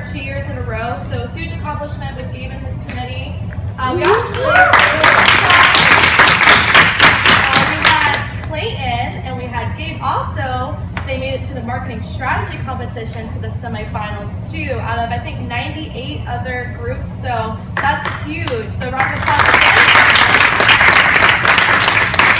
for 2 years in a row, so huge accomplishment with Gabe and his committee. We had Clayton and we had Gabe also. They made it to the marketing strategy competition to the semifinals too, out of I think 98 other groups, so that's huge. So round of applause again.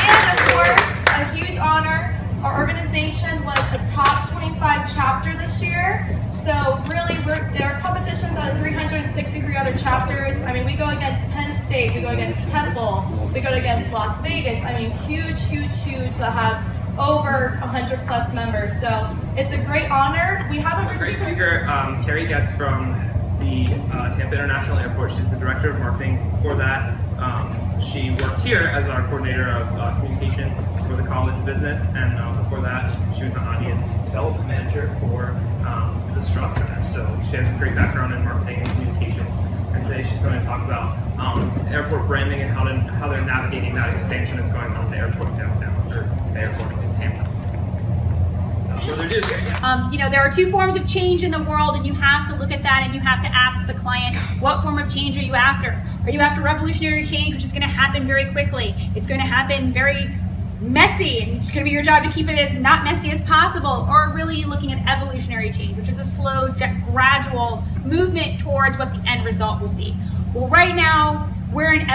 And of course, a huge honor. Our organization was a top 25 chapter this year. So really, there are competitions out of 363 other chapters. I mean, we go against Penn State, we go against Temple, we go against Las Vegas. I mean, huge that have over 100 plus members. So it's a great honor. We haven't received. Great speaker, Carrie Getz from the Tampa International Airport. She's the director of marketing for that. She worked here as our coordinator of communication for the College of Business, and before that, she was an audience development manager for the Strauss Center. So she has a great background in marketing and communications. And today she's going to talk about airport branding and how they're navigating that expansion that's going on at the airport downtown, or the airport in Tampa. There are two forms of change in the world, and you have to look at that and you have to ask the client, what form of change are you after? Are you after revolutionary change, which is going to happen very quickly? It's going to happen very messy, and it's going to be your job to keep it as not messy as possible, or really looking at evolutionary change, which is a slow, gradual movement towards what the end result will be. Well, right now, we're in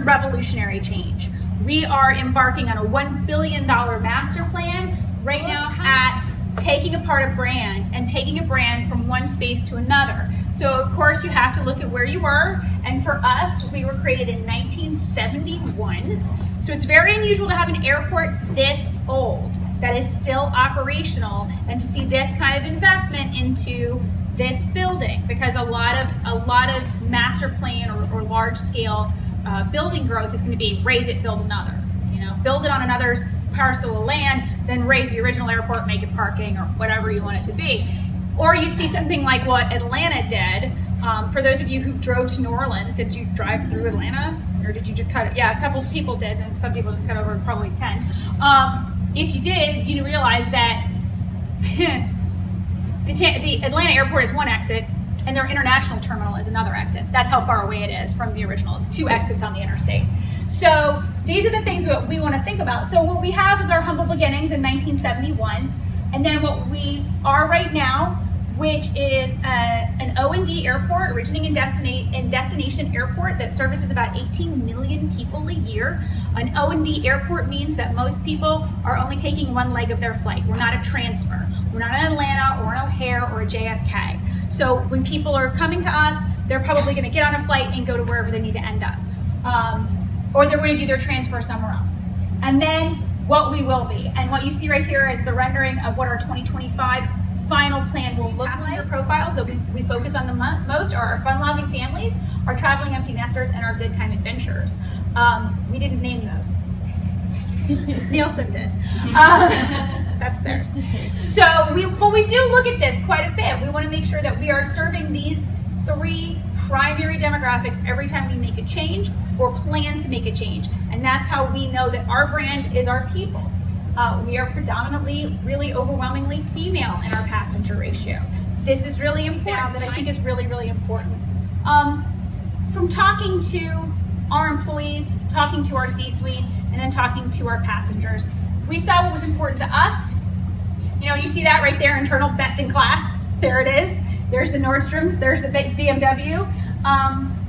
revolutionary change. We are embarking on a $1 billion master plan right now at taking apart a brand and taking a brand from one space to another. So of course you have to look at where you were, and for us, we were created in 1971. So it's very unusual to have an airport this old that is still operational and to see this kind of investment into this building, because a lot of master plan or large scale building growth is going to be raise it, build another. Build it on another parcel of land, then raise the original airport, make it parking or whatever you want it to be. Or you see something like what Atlanta did. For those of you who drove to New Orleans, did you drive through Atlanta? Or did you just cut it? Yeah, a couple of people did, and some people just cut over probably 10. If you did, you realize that the Atlanta airport is one exit, and their international terminal is another exit. That's how far away it is from the original. It's 2 exits on the interstate. So these are the things that we want to think about. So what we have is our humble beginnings in 1971, and then what we are right now, which is an O&D airport, originating and destination airport that services about 18 million people a year. An O&D airport means that most people are only taking one leg of their flight. We're not a transfer. We're not an Atlanta or an O'Hare or a JFK. So when people are coming to us, they're probably going to get on a flight and go to wherever they need to end up. Or they're going to do their transfer somewhere else. And then what we will be. And what you see right here is the rendering of what our 2025 final plan will look like. Passenger profiles that we focus on the most are our fun-loving families, our traveling empty nesters, and our good time adventurers. We didn't name those. Nielsen did. That's theirs. So we do look at this quite a bit. We want to make sure that we are serving these 3 primary demographics every time we make a change or plan to make a change. And that's how we know that our brand is our people. We are predominantly, really overwhelmingly female in our passenger ratio. This is really important, that I think is really, really important. From talking to our employees, talking to our C-suite, and then talking to our passengers, we saw what was important to us. You see that right there, internal best in class. There it is. There's the Nordstroms, there's the BMW.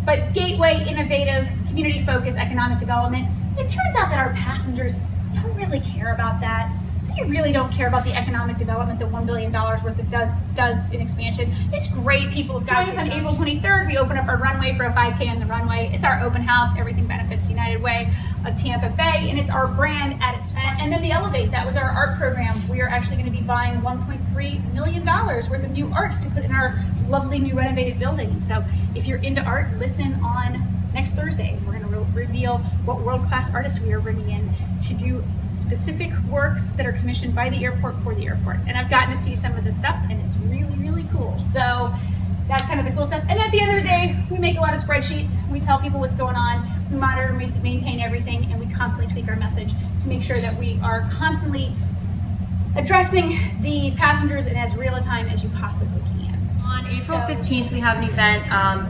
But gateway, innovative, community-focused economic development. It turns out that our passengers don't really care about that. They really don't care about the economic development that $1 billion worth of does in expansion. It's great. People have joined us on April 23rd. We open up our runway for a 5K on the runway. It's our open house. Everything benefits United Way of Tampa Bay, and it's our brand at its best. And then the Elevate, that was our art program. We are actually going to be buying $1.3 million worth of new arts to put in our lovely new renovated building. And so if you're into art, listen on next Thursday. We're going to reveal what world-class artists we are bringing in to do specific works that are commissioned by the airport for the airport. And I've gotten to see some of the stuff, and it's really, really cool. So that's kind of the cool stuff. And at the end of the day, we make a lot of spreadsheets. We tell people what's going on. We monitor and maintain everything, and we constantly tweak our message to make sure that we are constantly addressing the passengers in as real a time as you possibly can. On April So- 15th, we have an event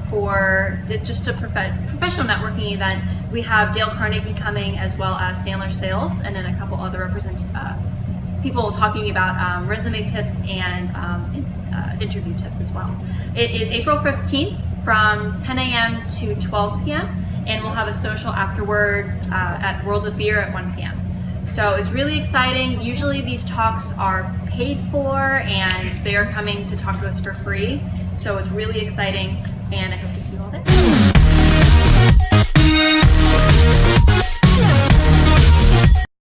for just a professional networking event. We have Dale Carnegie coming, as well as Sandler Sales, and then a couple other people talking about resume tips and interview tips as well. It is April 15th from 10 a.m. to 12 p.m. and we'll have a social afterwards at World of Beer at 1 p.m. So it's really exciting. Usually these talks are paid for and they are coming to talk to us for free. So it's really exciting and I hope to see you all there.